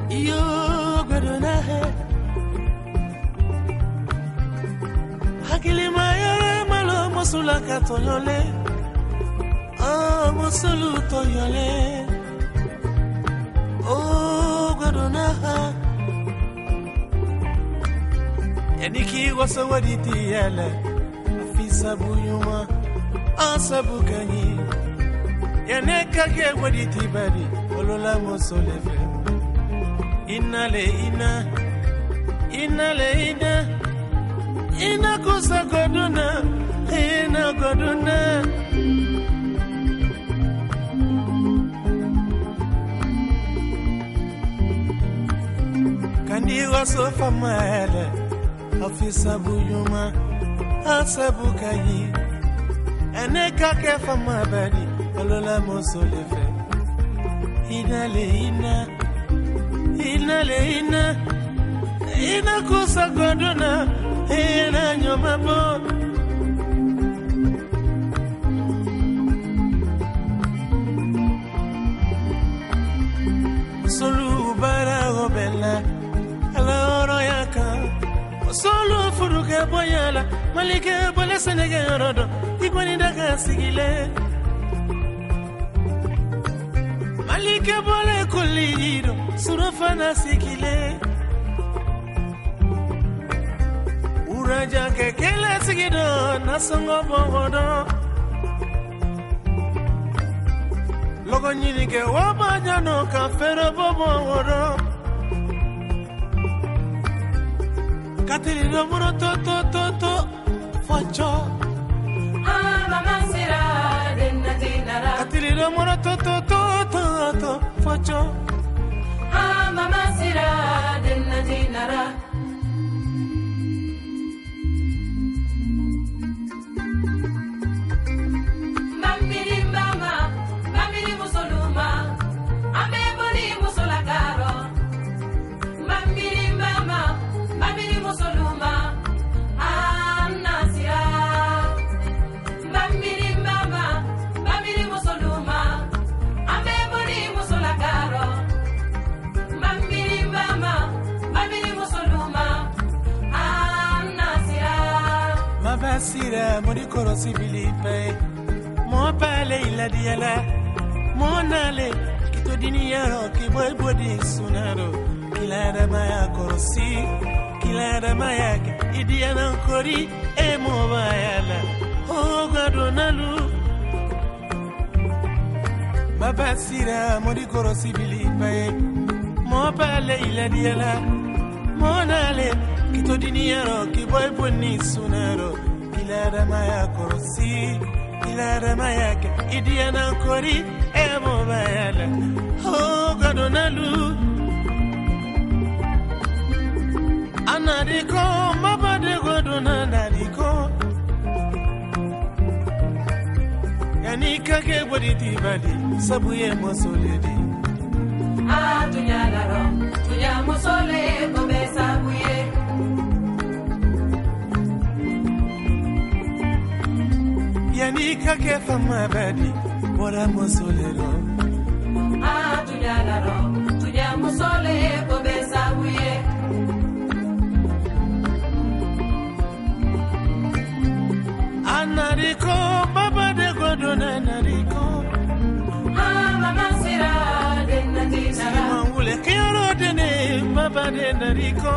Yo gadona he Hakili mayore malo mosula katonyole Oh mosulu toyole Oh gadona ha Yaniki wasawaditi yale Afisa buyuma Asabu kanyi Yaneka ke waditi badi Olola mosolefe Inale Ina kusa goduna Ina goduna Kandi wasofa maele Afisa buyuma Asabu kanyi Yaneka ke fama badi Olola mosolefe Inale Ina kusa goduna Ina nyomabo Solu bara obela Ala oro yaka Solu furuke boyala Malike bole senege rodo Igwani daga sigile Malike bole kulido Surafana sikile Uraja kekele sigido Nasongo bongodo Logo nyini ke wabanyano Kafero bongodo Katili do muro to Focho Mama sira denna dinara Katili do muro to Focho Mama sira denna dinara Mamiri musoluma Ameboli musolakaro Mamiri musoluma Anasira Mamiri musoluma Ameboli musolakaro Mamiri musoluma Anasira Mabasira morikoro sibilipe Mo pale ila diala Mo nale Kito dini yaro Kiboy bodi sunaro Kilada maya korosi Kilada maya Idiana kori Emo bayala Oh gadonalu Mabasira morikoro sibilipe Mo pale ila diala Mo nale Kito dini yaro Kiboy bodi sunaro Kilada maya korosi Kilada mayake Idiana kori Emo bayala Oh gadonalu Anadiko Mabade godona Anadiko Yanika ke waditi badi Sabuye mosoledi Tunyalaro Tunya musole Kobe sabuye Yanika ke fama badi Bora mosolero Tunyalaro Tunya musole Kobe sabuye Anadiko Baba de godona Anadiko Mama sira denna dinara Simangule kioro dene Baba de Anadiko